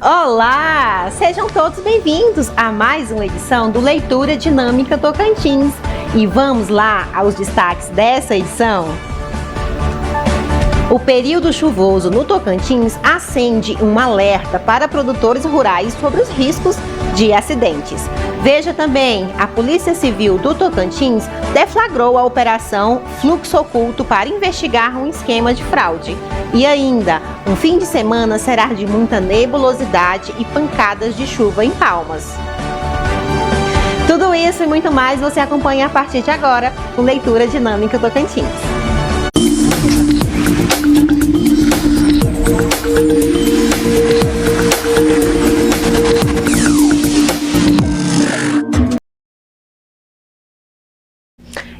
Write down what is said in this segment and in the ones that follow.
Olá! Sejam todos bem-vindos a mais uma edição do Leitura Dinâmica Tocantins. E vamos lá aos destaques dessa edição. O período chuvoso no Tocantins acende um alerta para produtores rurais sobre os riscos de acidentes. Veja também, a Polícia Civil do Tocantins deflagrou a operação Fluxo Oculto para investigar um esquema de fraude. E ainda, um fim de semana será de muita nebulosidade e pancadas de chuva em Palmas. Tudo isso e muito mais você acompanha a partir de agora com Leitura Dinâmica Tocantins.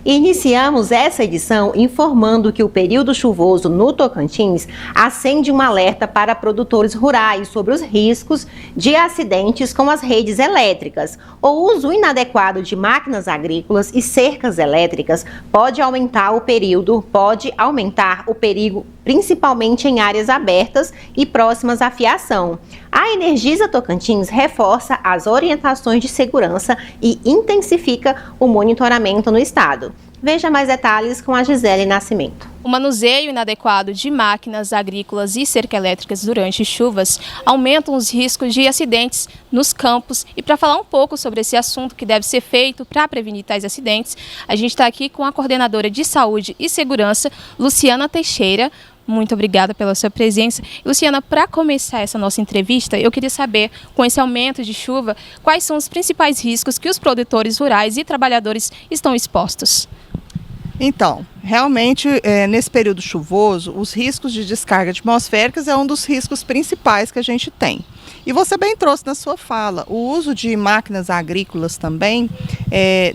Iniciamos essa edição informando que o período chuvoso no Tocantins acende um alerta para produtores rurais sobre os riscos de acidentes com as redes elétricas. O uso inadequado de máquinas agrícolas e cercas elétricas pode aumentar o perigo, principalmente em áreas abertas e próximas à fiação. A Energisa Tocantins reforça as orientações de segurança e intensifica o monitoramento no estado. Veja mais detalhes com a Gisele Nascimento. O manuseio inadequado de máquinas agrícolas e cerca elétricas durante chuvas aumentam os riscos de acidentes nos campos. E para falar um pouco sobre esse assunto que deve ser feito para prevenir tais acidentes, a gente está aqui com a coordenadora de Saúde e Segurança, Luciana Teixeira. Muito obrigada pela sua presença. Luciana, para começar essa nossa entrevista, eu queria saber, com esse aumento de chuva, quais são os principais riscos que os produtores rurais e trabalhadores estão expostos? Então, realmente, nesse período chuvoso, os riscos de descarga atmosféricas é um dos riscos principais que a gente tem. E você bem trouxe na sua fala, o uso de máquinas agrícolas também,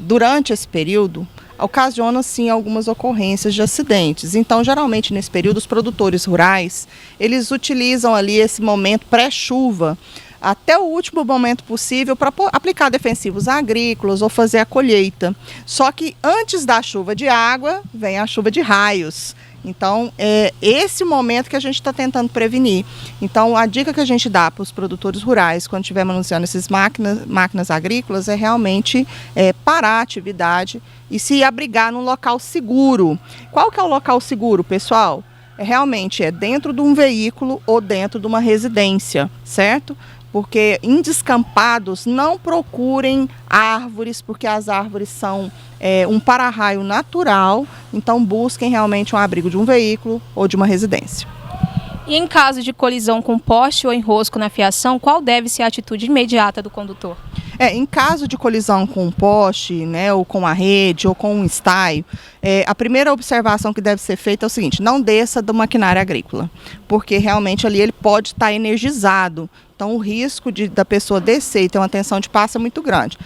durante esse período, ocasiona sim algumas ocorrências de acidentes. Então, geralmente nesse período, os produtores rurais, eles utilizam ali esse momento pré-chuva até o último momento possível para aplicar defensivos agrícolas ou fazer a colheita. Só que antes da chuva de água, vem a chuva de raios. Então, é esse momento que a gente está tentando prevenir. Então, a dica que a gente dá para os produtores rurais, quando estiver manuseando essas máquinas agrícolas, é realmente parar a atividade e se abrigar num local seguro. Qual que é o local seguro, pessoal? Realmente é dentro de um veículo ou dentro de uma residência, certo? Porque em descampados não procurem árvores, porque as árvores são um para-raio natural, então busquem realmente um abrigo de um veículo ou de uma residência. E em caso de colisão com poste ou enrosco na fiação, qual deve ser a atitude imediata do condutor? Em caso de colisão com um poste, né, ou com a rede, ou com um estaio, a primeira observação que deve ser feita é o seguinte: não desça do maquinário agrícola, porque realmente ali ele pode estar energizado. Então o risco da pessoa descer e ter uma tensão de passo é muito grande.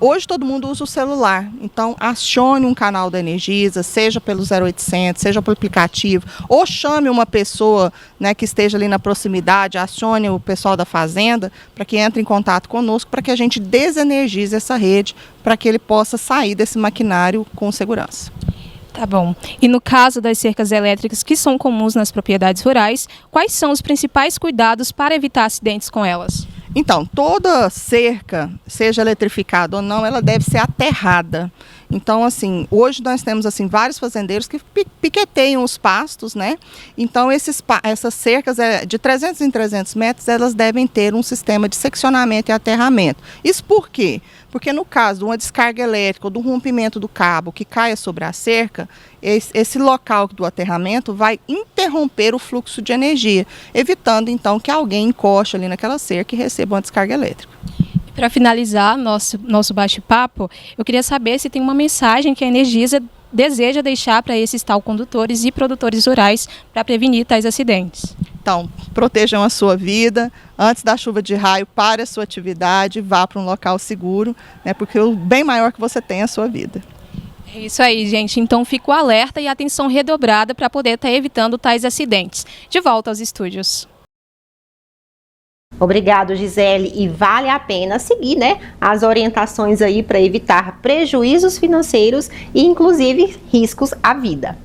Hoje todo mundo usa o celular, então acione um canal da Energisa, seja pelo 0800, seja pelo aplicativo, ou chame uma pessoa, né, que esteja ali na proximidade, acione o pessoal da fazenda para que entre em contato conosco, para que a gente desenergize essa rede, para que ele possa sair desse maquinário com segurança. Tá bom. E no caso das cercas elétricas que são comuns nas propriedades rurais, quais são os principais cuidados para evitar acidentes com elas? Então, toda cerca, seja eletrificada ou não, ela deve ser aterrada. Então, assim, hoje nós temos assim vários fazendeiros que piqueteiam os pastos, né? Então, essas cercas de 300 em 300 metros, elas devem ter um sistema de seccionamento e aterramento. Isso por quê? Porque no caso de uma descarga elétrica ou do rompimento do cabo que caia sobre a cerca, esse local do aterramento vai interromper o fluxo de energia, evitando então que alguém encoste ali naquela cerca e receba uma descarga elétrica. Para finalizar nosso bate-papo, eu queria saber se tem uma mensagem que a Energisa deseja deixar para esses tal condutores e produtores rurais para prevenir tais acidentes. Então, protejam a sua vida. Antes da chuva de raio, pare a sua atividade, vá para um local seguro, né, porque o bem maior que você tem é a sua vida. É isso aí, gente. Então, fica o alerta e a atenção redobrada para poder estar evitando tais acidentes. De volta aos estúdios. Obrigado, Gisele. E vale a pena seguir, né, as orientações aí para evitar prejuízos financeiros e, inclusive, riscos à vida.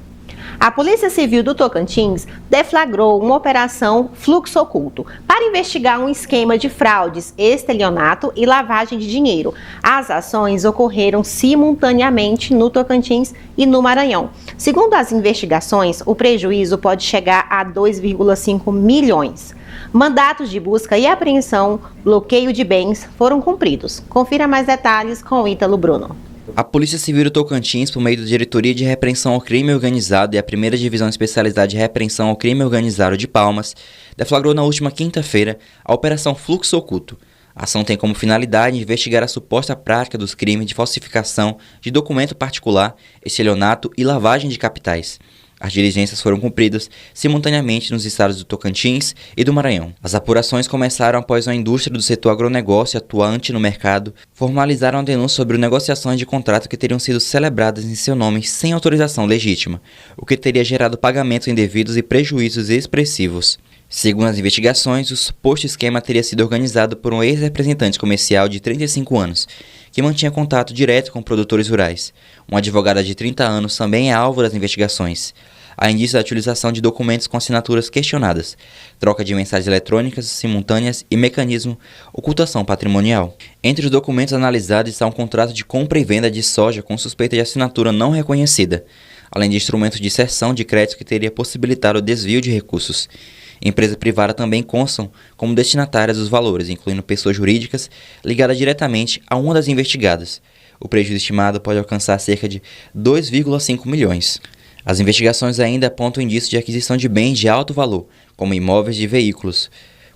A Polícia Civil do Tocantins deflagrou uma operação Fluxo Oculto para investigar um esquema de fraudes, estelionato e lavagem de dinheiro. As ações ocorreram simultaneamente no Tocantins e no Maranhão. Segundo as investigações, o prejuízo pode chegar a 2,5 milhões. Mandatos de busca e apreensão, bloqueio de bens foram cumpridos. Confira mais detalhes com o Ítalo Bruno. A Polícia Civil do Tocantins, por meio da Diretoria de Repreensão ao Crime Organizado e a 1ª Divisão Especializada de Repreensão ao Crime Organizado de Palmas, deflagrou na última quinta-feira a Operação Fluxo Oculto. A ação tem como finalidade investigar a suposta prática dos crimes de falsificação de documento particular, estelionato e lavagem de capitais. As diligências foram cumpridas simultaneamente nos estados do Tocantins e do Maranhão. As apurações começaram após a indústria do setor agronegócio atuante no mercado formalizaram a denúncia sobre negociações de contrato que teriam sido celebradas em seu nome sem autorização legítima, o que teria gerado pagamentos indevidos e prejuízos expressivos. Segundo as investigações, o suposto esquema teria sido organizado por um ex-representante comercial de 35 anos, que mantinha contato direto com produtores rurais. Uma advogada de 30 anos também é alvo das investigações. Há indícios da utilização de documentos com assinaturas questionadas, troca de mensagens eletrônicas simultâneas e mecanismo ocultação patrimonial. Entre os documentos analisados está um contrato de compra e venda de soja com suspeita de assinatura não reconhecida, além de instrumentos de cessão de crédito que teria possibilitado o desvio de recursos. Empresas privadas também constam como destinatárias dos valores, incluindo pessoas jurídicas ligadas diretamente a uma das investigadas. O prejuízo estimado pode alcançar cerca de 2,5 milhões. As investigações ainda apontam indícios de aquisição de bens de alto valor, como imóveis e veículos,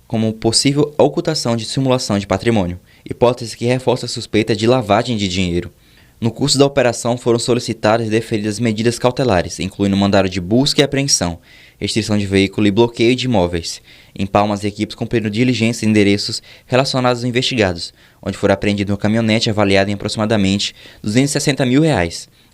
como possível ocultação de simulação de patrimônio, hipótese que reforça a suspeita de lavagem de dinheiro. No curso da operação foram solicitadas e deferidas medidas cautelares, incluindo mandado de busca e apreensão, restrição de veículo e bloqueio de imóveis. Em Palmas, as equipes cumpriram diligências em endereços relacionados aos investigados, onde foi apreendido uma caminhonete avaliada em aproximadamente R$260 mil.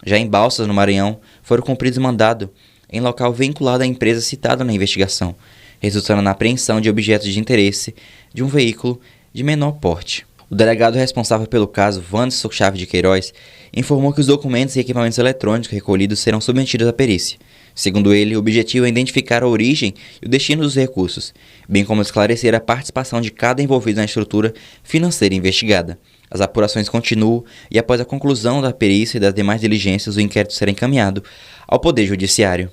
Já em Balsas, no Maranhão, foram cumpridos mandados em local vinculado à empresa citada na investigação, resultando na apreensão de objetos de interesse de um veículo de menor porte. O delegado responsável pelo caso, Wanderson Chaves de Queiroz, informou que os documentos e equipamentos eletrônicos recolhidos serão submetidos à perícia. Segundo ele, o objetivo é identificar a origem e o destino dos recursos, bem como esclarecer a participação de cada envolvido na estrutura financeira investigada. As apurações continuam e, após a conclusão da perícia e das demais diligências, o inquérito será encaminhado ao Poder Judiciário.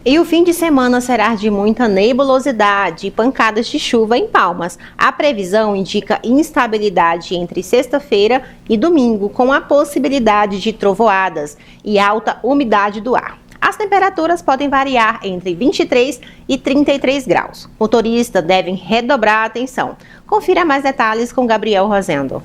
E o fim de semana será de muita nebulosidade e pancadas de chuva em Palmas. A previsão indica instabilidade entre sexta-feira e domingo, com a possibilidade de trovoadas e alta umidade do ar. As temperaturas podem variar entre 23 e 33 graus. Motoristas devem redobrar a atenção. Confira mais detalhes com Gabriel Rosendo.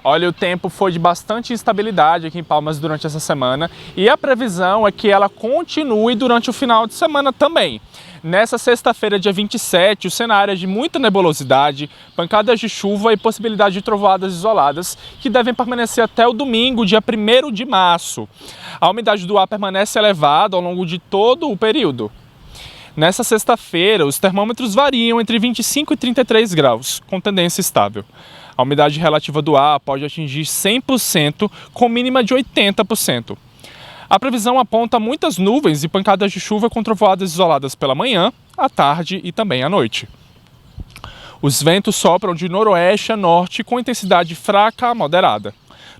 Olha, o tempo foi de bastante instabilidade aqui em Palmas durante essa semana e a previsão é que ela continue durante o final de semana também. Nessa sexta-feira, dia 27, o cenário é de muita nebulosidade, pancadas de chuva e possibilidade de trovoadas isoladas que devem permanecer até o domingo, dia 1º de março. A umidade do ar permanece elevada ao longo de todo o período. Nessa sexta-feira, os termômetros variam entre 25 e 33 graus, com tendência estável. A umidade relativa do ar pode atingir 100%, com mínima de 80%. A previsão aponta muitas nuvens e pancadas de chuva com trovoadas isoladas pela manhã, à tarde e também à noite. Os ventos sopram de noroeste a norte com intensidade fraca a moderada.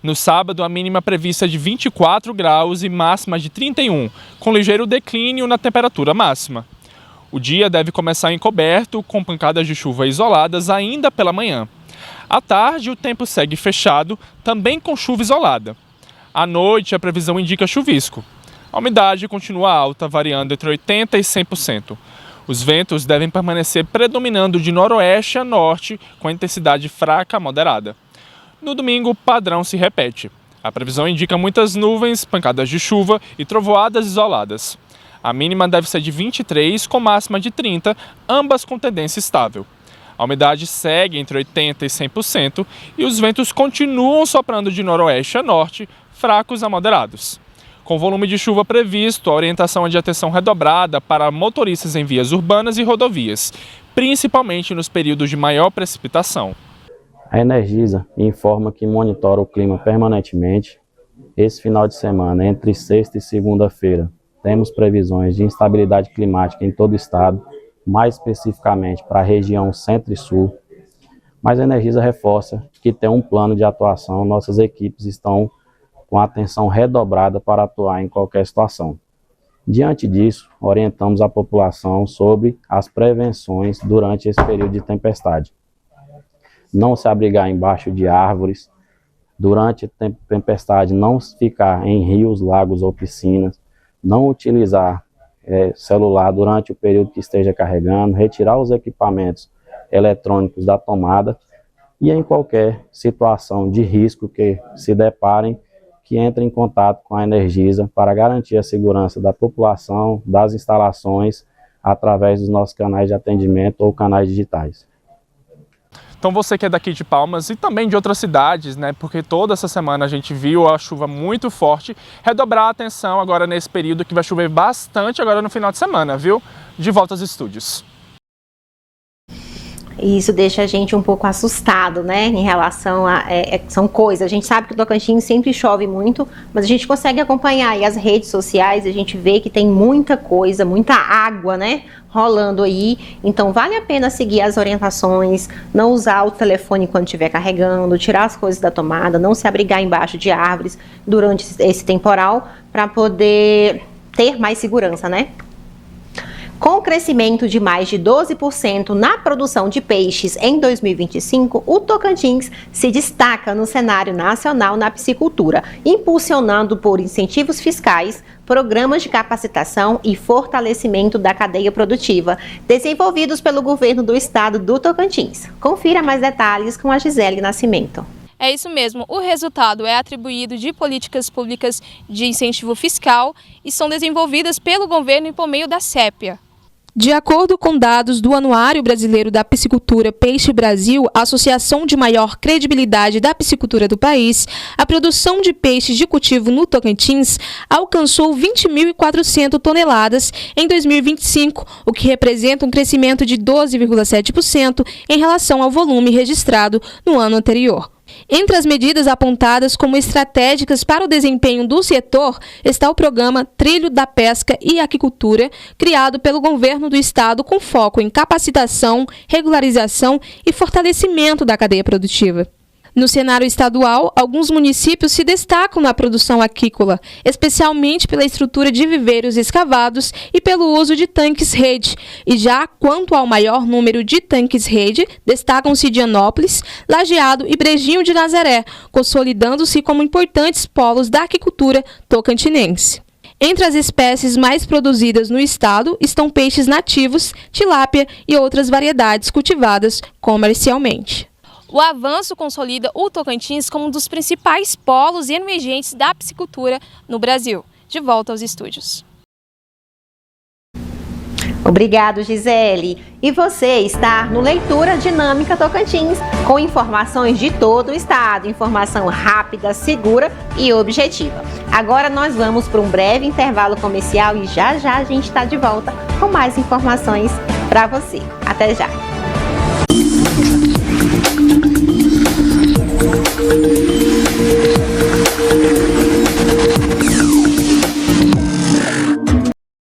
No sábado, a mínima prevista é de 24 graus e máxima de 31, com ligeiro declínio na temperatura máxima. O dia deve começar encoberto, com pancadas de chuva isoladas ainda pela manhã. À tarde, o tempo segue fechado, também com chuva isolada. À noite, a previsão indica chuvisco. A umidade continua alta, variando entre 80% e 100%. Os ventos devem permanecer predominando de noroeste a norte, com intensidade fraca a moderada. No domingo, o padrão se repete. A previsão indica muitas nuvens, pancadas de chuva e trovoadas isoladas. A mínima deve ser de 23, com máxima de 30, ambas com tendência estável. A umidade segue entre 80% e 100% e os ventos continuam soprando de noroeste a norte, fracos a moderados. Com volume de chuva previsto, a orientação é de atenção redobrada para motoristas em vias urbanas e rodovias, principalmente nos períodos de maior precipitação. A Energisa informa que monitora o clima permanentemente esse final de semana, entre sexta e segunda-feira, temos previsões de instabilidade climática em todo o estado, mais especificamente para a região centro e sul. Mas a Energisa reforça que tem um plano de atuação, nossas equipes estão com atenção redobrada para atuar em qualquer situação. Diante disso, orientamos a população sobre as prevenções durante esse período de tempestade. Não se abrigar embaixo de árvores, durante a tempestade não ficar em rios, lagos ou piscinas, não utilizar celular durante o período que esteja carregando, retirar os equipamentos eletrônicos da tomada e em qualquer situação de risco que se deparem, que entrem em contato com a Energisa para garantir a segurança da população, das instalações, através dos nossos canais de atendimento ou canais digitais. Então você que é daqui de Palmas e também de outras cidades, né, porque toda essa semana a gente viu a chuva muito forte, redobrar a atenção agora nesse período que vai chover bastante agora no final de semana, viu? De volta aos estúdios. Isso deixa a gente um pouco assustado, né, em relação a... são coisas, a gente sabe que o Tocantins sempre chove muito, mas a gente consegue acompanhar aí as redes sociais, a gente vê que tem muita coisa, muita água, né, rolando aí, então vale a pena seguir as orientações, não usar o telefone quando estiver carregando, tirar as coisas da tomada, não se abrigar embaixo de árvores durante esse temporal, para poder ter mais segurança, né? Com o crescimento de mais de 12% na produção de peixes em 2025, o Tocantins se destaca no cenário nacional na piscicultura, impulsionando por incentivos fiscais, programas de capacitação e fortalecimento da cadeia produtiva, desenvolvidos pelo governo do estado do Tocantins. Confira mais detalhes com a Gisele Nascimento. É isso mesmo, o resultado é atribuído de políticas públicas de incentivo fiscal e são desenvolvidas pelo governo e por meio da CEPIA. De acordo com dados do Anuário Brasileiro da Piscicultura Peixe Brasil, a associação de maior credibilidade da piscicultura do país, a produção de peixes de cultivo no Tocantins alcançou 20.400 toneladas em 2025, o que representa um crescimento de 12,7% em relação ao volume registrado no ano anterior. Entre as medidas apontadas como estratégicas para o desempenho do setor está o programa Trilho da Pesca e Aquicultura, criado pelo governo do estado com foco em capacitação, regularização e fortalecimento da cadeia produtiva. No cenário estadual, alguns municípios se destacam na produção aquícola, especialmente pela estrutura de viveiros escavados e pelo uso de tanques-rede. E já quanto ao maior número de tanques-rede, destacam-se Dianópolis, Lajeado e Brejinho de Nazaré, consolidando-se como importantes polos da aquicultura tocantinense. Entre as espécies mais produzidas no estado estão peixes nativos, tilápia e outras variedades cultivadas comercialmente. O avanço consolida o Tocantins como um dos principais polos emergentes da piscicultura no Brasil. De volta aos estúdios. Obrigado, Gisele. E você está no Leitura Dinâmica Tocantins, com informações de todo o estado, informação rápida, segura e objetiva. Agora nós vamos para um breve intervalo comercial e já a gente está de volta com mais informações para você. Até já!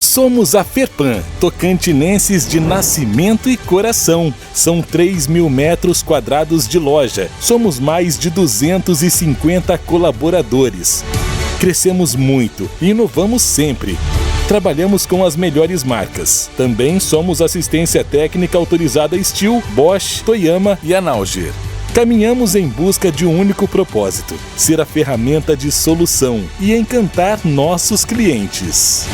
Somos a Ferpan, tocantinenses de nascimento e coração. São 3.000 metros quadrados de loja. Somos mais de 250 colaboradores. Crescemos muito e inovamos sempre. Trabalhamos com as melhores marcas. Também somos assistência técnica autorizada Steel, Bosch, Toyama e Analger. Caminhamos em busca de um único propósito: ser a ferramenta de solução e encantar nossos clientes.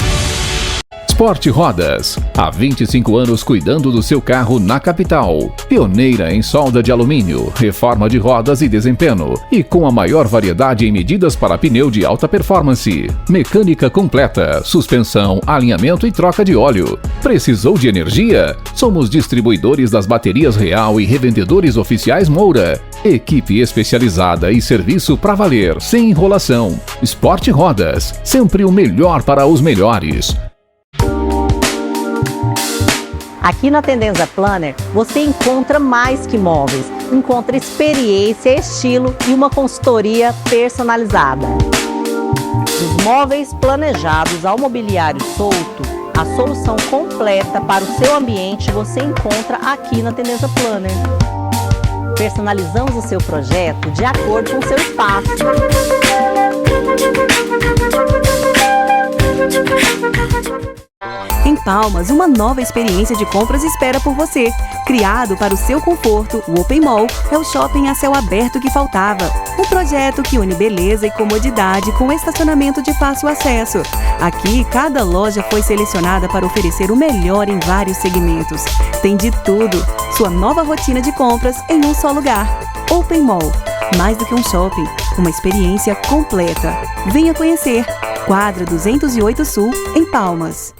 Sport Rodas, há 25 anos cuidando do seu carro na capital. Pioneira em solda de alumínio, reforma de rodas e desempenho. E com a maior variedade em medidas para pneu de alta performance. Mecânica completa, suspensão, alinhamento e troca de óleo. Precisou de energia? Somos distribuidores das baterias Real e revendedores oficiais Moura. Equipe especializada e serviço para valer, sem enrolação. Sport Rodas, sempre o melhor para os melhores. Aqui na Tendenza Planner, você encontra mais que móveis. Encontra experiência, estilo e uma consultoria personalizada. Dos móveis planejados ao mobiliário solto, a solução completa para o seu ambiente você encontra aqui na Tendenza Planner. Personalizamos o seu projeto de acordo com o seu espaço. Em Palmas, uma nova experiência de compras espera por você. Criado para o seu conforto, o Open Mall é o shopping a céu aberto que faltava. Um projeto que une beleza e comodidade com estacionamento de fácil acesso. Aqui, cada loja foi selecionada para oferecer o melhor em vários segmentos. Tem de tudo. Sua nova rotina de compras em um só lugar. Open Mall. Mais do que um shopping, uma experiência completa. Venha conhecer. Quadra 208 Sul, em Palmas.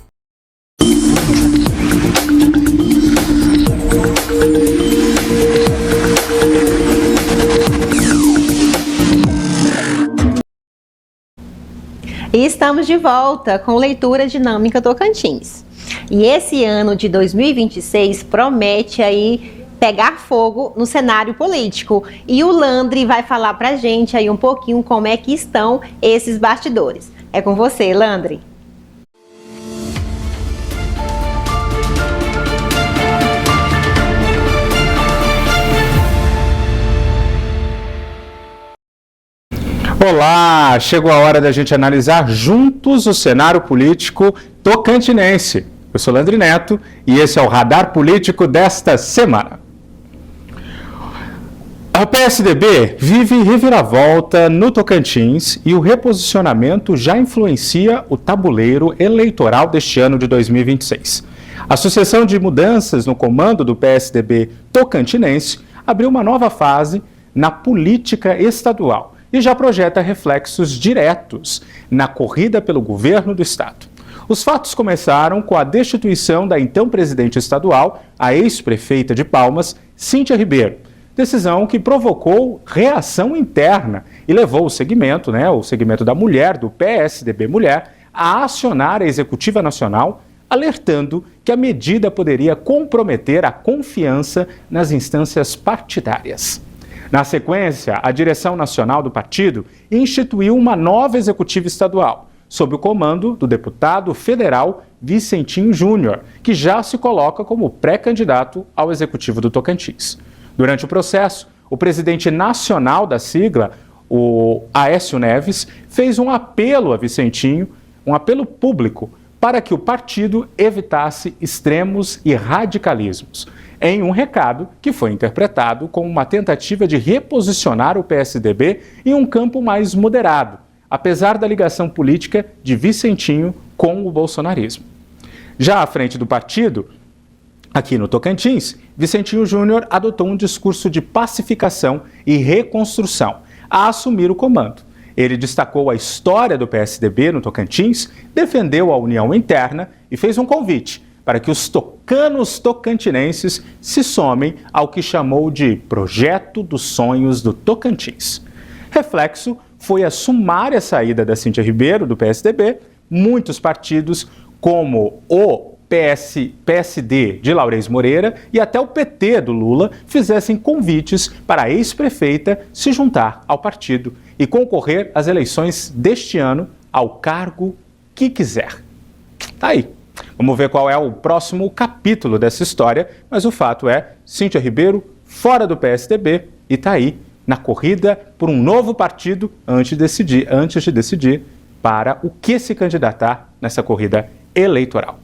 E estamos de volta com Leitura Dinâmica Tocantins. E esse ano de 2026 promete aí pegar fogo no cenário político. E o Landry vai falar pra gente aí um pouquinho como é que estão esses bastidores. É com você, Landry. Olá! Chegou a hora da gente analisar juntos o cenário político tocantinense. Eu sou Landry Neto e esse é o Radar Político desta semana. A PSDB vive reviravolta no Tocantins e o reposicionamento já influencia o tabuleiro eleitoral deste ano de 2026. A sucessão de mudanças no comando do PSDB tocantinense abriu uma nova fase na política estadual e já projeta reflexos diretos na corrida pelo governo do estado. Os fatos começaram com a destituição da então presidente estadual, a ex-prefeita de Palmas, Cíntia Ribeiro. Decisão que provocou reação interna e levou o segmento da mulher, do PSDB Mulher, a acionar a Executiva Nacional, alertando que a medida poderia comprometer a confiança nas instâncias partidárias. Na sequência, a direção nacional do partido instituiu uma nova executiva estadual, sob o comando do deputado federal Vicentinho Júnior, que já se coloca como pré-candidato ao executivo do Tocantins. Durante o processo, o presidente nacional da sigla, o Aécio Neves, fez um apelo a Vicentinho, um apelo público, para que o partido evitasse extremos e radicalismos, em um recado que foi interpretado como uma tentativa de reposicionar o PSDB em um campo mais moderado, apesar da ligação política de Vicentinho com o bolsonarismo. Já à frente do partido, aqui no Tocantins, Vicentinho Júnior adotou um discurso de pacificação e reconstrução a assumir o comando. Ele destacou a história do PSDB no Tocantins, defendeu a união interna e fez um convite para que os tocanos tocantinenses se somem ao que chamou de Projeto dos Sonhos do Tocantins. Reflexo foi a sumária saída da Cíntia Ribeiro, do PSDB. Muitos partidos, como o PSD de Laurez Moreira e até o PT do Lula, fizessem convites para a ex-prefeita se juntar ao partido e concorrer às eleições deste ano ao cargo que quiser. Tá aí. Vamos ver qual é o próximo capítulo dessa história, mas o fato é, Cíntia Ribeiro fora do PSDB e tá aí na corrida por um novo partido antes de decidir para o que se candidatar nessa corrida eleitoral.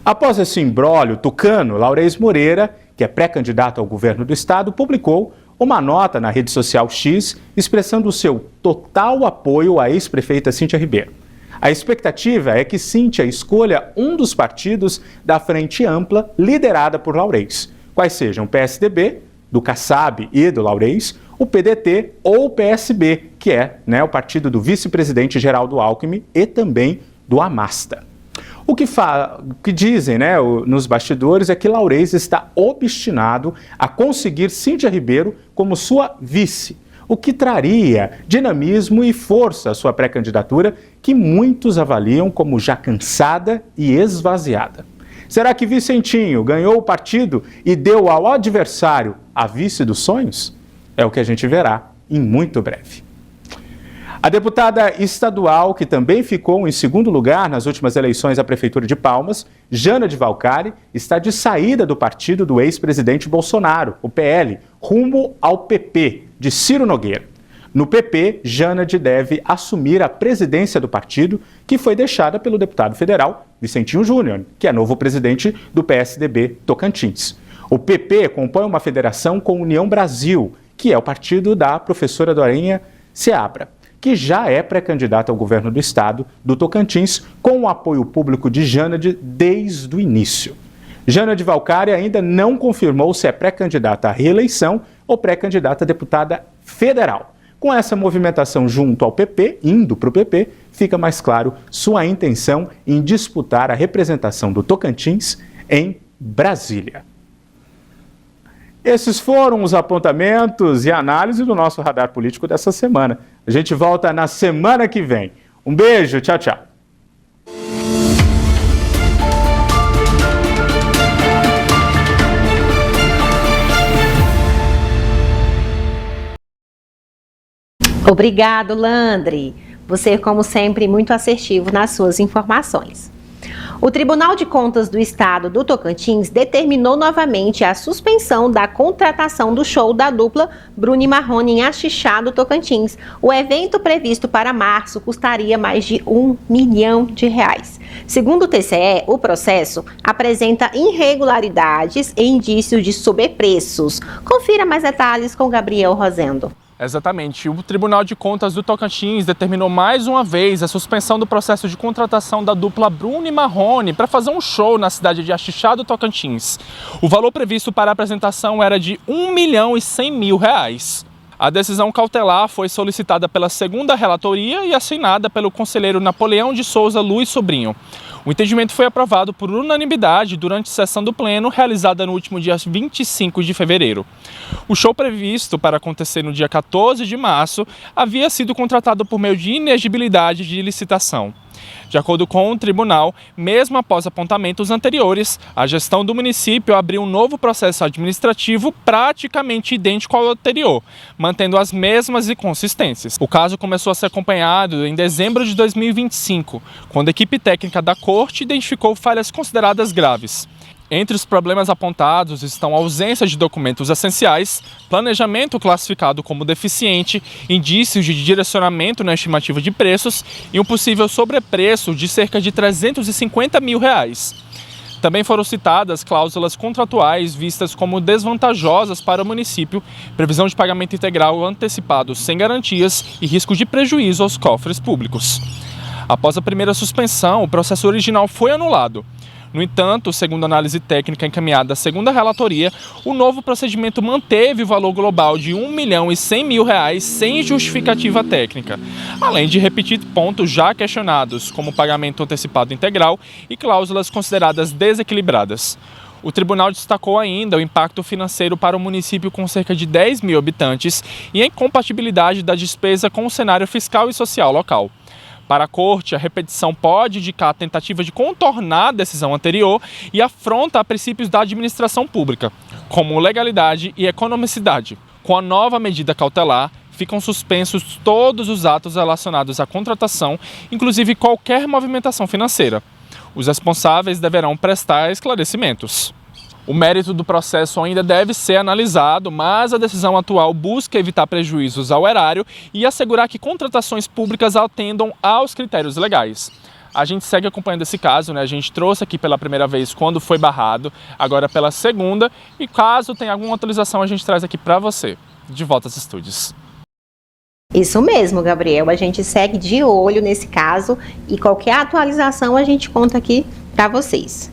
Após esse imbróglio tucano, Laurez Moreira, que é pré-candidato ao governo do estado, publicou uma nota na rede social X expressando o seu total apoio à ex-prefeita Cíntia Ribeiro. A expectativa é que Cíntia escolha um dos partidos da Frente Ampla liderada por Laurez, quais sejam o PSDB, do Kassab e do Laurez, o PDT ou o PSB, que é o partido do vice-presidente Geraldo Alckmin e também do Amasta. O que dizem nos bastidores é que Laurez está obstinado a conseguir Cíntia Ribeiro como sua vice, o que traria dinamismo e força à sua pré-candidatura, que muitos avaliam como já cansada e esvaziada. Será que Vicentinho ganhou o partido e deu ao adversário a vice dos sonhos? É o que a gente verá em muito breve. A deputada estadual, que também ficou em segundo lugar nas últimas eleições à Prefeitura de Palmas, Jana de Valcari, está de saída do partido do ex-presidente Bolsonaro, o PL, rumo ao PP, de Ciro Nogueira. No PP, Jana deve assumir a presidência do partido, que foi deixada pelo deputado federal Vicentinho Júnior, que é novo presidente do PSDB Tocantins. O PP compõe uma federação com União Brasil, que é o partido da professora Dorinha Seabra, que já é pré-candidata ao governo do estado do Tocantins, com o apoio público de Jânade desde o início. Jana de Valcari ainda não confirmou se é pré-candidata à reeleição ou pré-candidata a deputada federal. Com essa movimentação junto ao PP, indo para o PP, fica mais claro sua intenção em disputar a representação do Tocantins em Brasília. Esses foram os apontamentos e análise do nosso radar político dessa semana. A gente volta na semana que vem. Um beijo, tchau, tchau. Obrigado, Landry. Você, como sempre, muito assertivo nas suas informações. O Tribunal de Contas do Estado do Tocantins determinou novamente a suspensão da contratação do show da dupla Bruno e Marrone em Axixá do Tocantins. O evento previsto para março custaria mais de R$1 milhão. Segundo o TCE, o processo apresenta irregularidades e indícios de sobrepreços. Confira mais detalhes com Gabriel Rosendo. Exatamente. O Tribunal de Contas do Tocantins determinou mais uma vez a suspensão do processo de contratação da dupla Bruno e Marrone para fazer um show na cidade de Axixá do Tocantins. O valor previsto para a apresentação era de R$1.100.000. A decisão cautelar foi solicitada pela segunda relatoria e assinada pelo conselheiro Napoleão de Souza Luiz Sobrinho. O entendimento foi aprovado por unanimidade durante a sessão do Pleno, realizada no último dia 25 de fevereiro. O show previsto para acontecer no dia 14 de março havia sido contratado por meio de inexigibilidade de licitação. De acordo com o tribunal, mesmo após apontamentos anteriores, a gestão do município abriu um novo processo administrativo praticamente idêntico ao anterior, mantendo as mesmas inconsistências. O caso começou a ser acompanhado em dezembro de 2025, quando a equipe técnica da Corte identificou falhas consideradas graves. Entre os problemas apontados estão a ausência de documentos essenciais, planejamento classificado como deficiente, indícios de direcionamento na estimativa de preços e um possível sobrepreço de cerca de R$350 mil. Também foram citadas cláusulas contratuais vistas como desvantajosas para o município, previsão de pagamento integral antecipado sem garantias e risco de prejuízo aos cofres públicos. Após a primeira suspensão, o processo original foi anulado. No entanto, segundo análise técnica encaminhada à segunda relatoria, o novo procedimento manteve o valor global de R$1.100.000 sem justificativa técnica, além de repetir pontos já questionados, como pagamento antecipado integral e cláusulas consideradas desequilibradas. O tribunal destacou ainda o impacto financeiro para o município com cerca de 10 mil habitantes e a incompatibilidade da despesa com o cenário fiscal e social local. Para a Corte, a repetição pode indicar a tentativa de contornar a decisão anterior e afronta a princípios da administração pública, como legalidade e economicidade. Com a nova medida cautelar, ficam suspensos todos os atos relacionados à contratação, inclusive qualquer movimentação financeira. Os responsáveis deverão prestar esclarecimentos. O mérito do processo ainda deve ser analisado, mas a decisão atual busca evitar prejuízos ao erário e assegurar que contratações públicas atendam aos critérios legais. A gente segue acompanhando esse caso, né? A gente trouxe aqui pela primeira vez quando foi barrado, agora pela segunda, e caso tenha alguma atualização a gente traz aqui para você. De volta aos estúdios. Isso mesmo, Gabriel. A gente segue de olho nesse caso e qualquer atualização a gente conta aqui para vocês.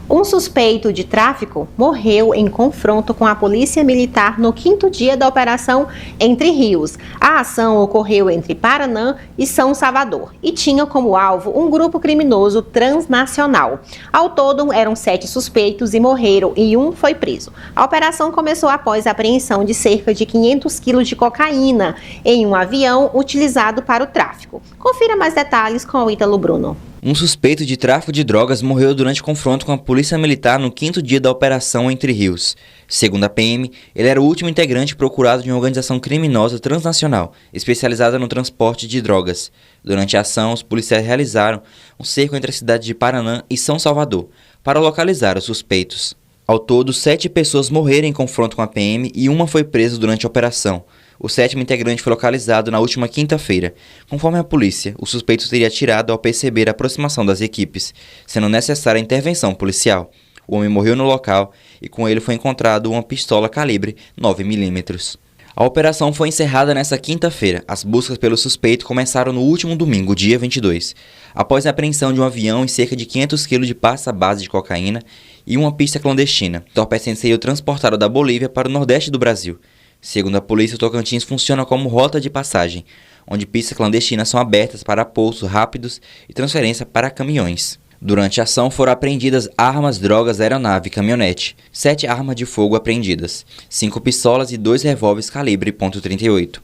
Um suspeito de tráfico morreu em confronto com a Polícia Militar no 5º dia da Operação Entre Rios. A ação ocorreu entre Paranã e São Salvador e tinha como alvo um grupo criminoso transnacional. Ao todo, eram 7 suspeitos e morreram e um foi preso. A operação começou após a apreensão de cerca de 500 quilos de cocaína em um avião utilizado para o tráfico. Confira mais detalhes com o Ítalo Bruno. Um suspeito de tráfico de drogas morreu durante confronto com a Polícia Militar no 5º dia da Operação Entre Rios. Segundo a PM, ele era o último integrante procurado de uma organização criminosa transnacional, especializada no transporte de drogas. Durante a ação, os policiais realizaram um cerco entre a cidade de Paranã e São Salvador, para localizar os suspeitos. Ao todo, 7 pessoas morreram em confronto com a PM e uma foi presa durante a operação. O 7º integrante foi localizado na última quinta-feira. Conforme a polícia, o suspeito teria atirado ao perceber a aproximação das equipes, sendo necessária a intervenção policial. O homem morreu no local e com ele foi encontrado uma pistola calibre 9mm. A operação foi encerrada nesta quinta-feira. As buscas pelo suspeito começaram no último domingo, dia 22, após a apreensão de um avião e cerca de 500 kg de pasta base de cocaína e uma pista clandestina. O entorpecente seria transportado da Bolívia para o nordeste do Brasil. Segundo a polícia, o Tocantins funciona como rota de passagem, onde pistas clandestinas são abertas para pousos rápidos e transferência para caminhões. Durante a ação foram apreendidas armas, drogas, aeronave e caminhonete, 7 armas de fogo apreendidas, 5 pistolas e 2 revólveres calibre .38,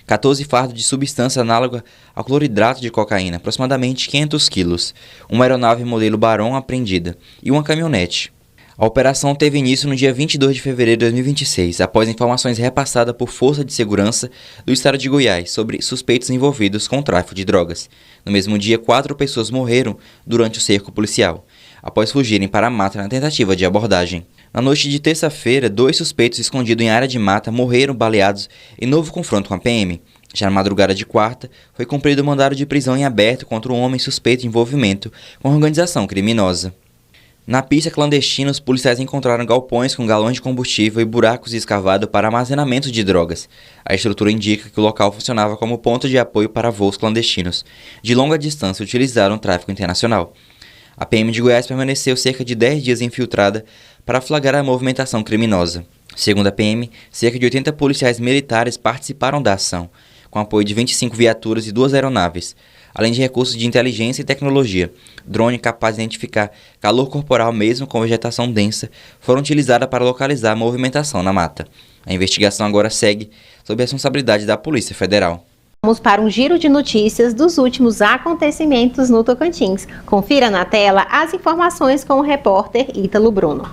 14 fardos de substância análoga ao cloridrato de cocaína, aproximadamente 500 quilos, uma aeronave modelo Baron apreendida e uma caminhonete. A operação teve início no dia 22 de fevereiro de 2026, após informações repassadas por Força de Segurança do Estado de Goiás sobre suspeitos envolvidos com o tráfico de drogas. No mesmo dia, 4 pessoas morreram durante o cerco policial, após fugirem para a mata na tentativa de abordagem. Na noite de terça-feira, 2 suspeitos escondidos em área de mata morreram baleados em novo confronto com a PM. Já na madrugada de quarta, foi cumprido o mandado de prisão em aberto contra um homem suspeito de envolvimento com a organização criminosa. Na pista clandestina, os policiais encontraram galpões com galões de combustível e buracos escavados para armazenamento de drogas. A estrutura indica que o local funcionava como ponto de apoio para voos clandestinos, de longa distância utilizaram o tráfico internacional. A PM de Goiás permaneceu cerca de 10 dias infiltrada para flagrar a movimentação criminosa. Segundo a PM, cerca de 80 policiais militares participaram da ação, com apoio de 25 viaturas e 2 aeronaves, além de recursos de inteligência e tecnologia. Drone capaz de identificar calor corporal mesmo com vegetação densa foram utilizadas para localizar a movimentação na mata. A investigação agora segue sob a responsabilidade da Polícia Federal. Vamos para um giro de notícias dos últimos acontecimentos no Tocantins. Confira na tela as informações com o repórter Ítalo Bruno.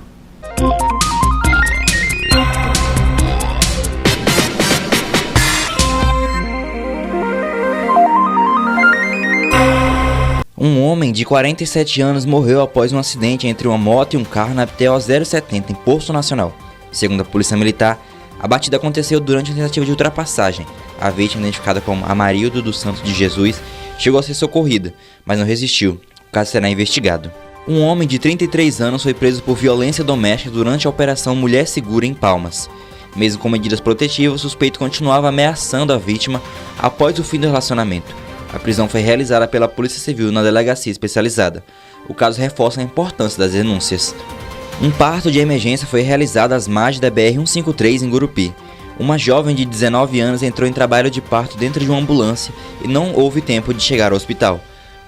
Um homem de 47 anos morreu após um acidente entre uma moto e um carro na PTO 070 em Posto Nacional. Segundo a Polícia Militar, a batida aconteceu durante a tentativa de ultrapassagem. A vítima, identificada como Amarildo dos Santos de Jesus, chegou a ser socorrida, mas não resistiu. O caso será investigado. Um homem de 33 anos foi preso por violência doméstica durante a Operação Mulher Segura em Palmas. Mesmo com medidas protetivas, o suspeito continuava ameaçando a vítima após o fim do relacionamento. A prisão foi realizada pela Polícia Civil na delegacia especializada. O caso reforça a importância das denúncias. Um parto de emergência foi realizado às margens da BR-153 em Gurupi. Uma jovem de 19 anos entrou em trabalho de parto dentro de uma ambulância e não houve tempo de chegar ao hospital.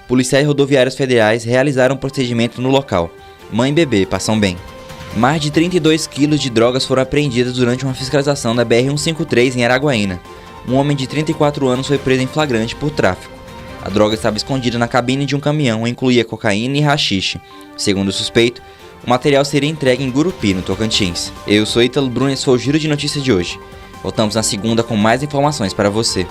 Policiais rodoviários federais realizaram um procedimento no local. Mãe e bebê passam bem. Mais de 32 quilos de drogas foram apreendidas durante uma fiscalização da BR-153 em Araguaína. Um homem de 34 anos foi preso em flagrante por tráfico. A droga estava escondida na cabine de um caminhão e incluía cocaína e haxixe. Segundo o suspeito, o material seria entregue em Gurupi, no Tocantins. Eu sou Ítalo Bruno e esse foi o Giro de Notícias de hoje. Voltamos na segunda com mais informações para você.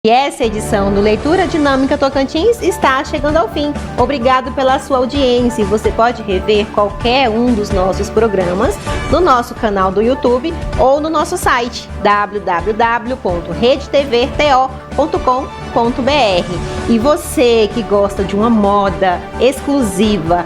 E essa edição do Leitura Dinâmica Tocantins está chegando ao fim. Obrigado pela sua audiência. Você pode rever qualquer um dos nossos programas no nosso canal do YouTube ou no nosso site www.redetvto.com.br. E você que gosta de uma moda exclusiva,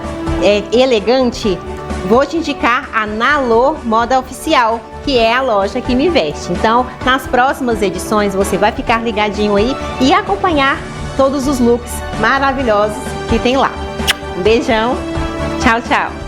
elegante, vou te indicar a Nalor Moda Oficial, que é a loja que me veste. Então, nas próximas edições, você vai ficar ligadinho aí e acompanhar todos os looks maravilhosos que tem lá. Um beijão, tchau, tchau!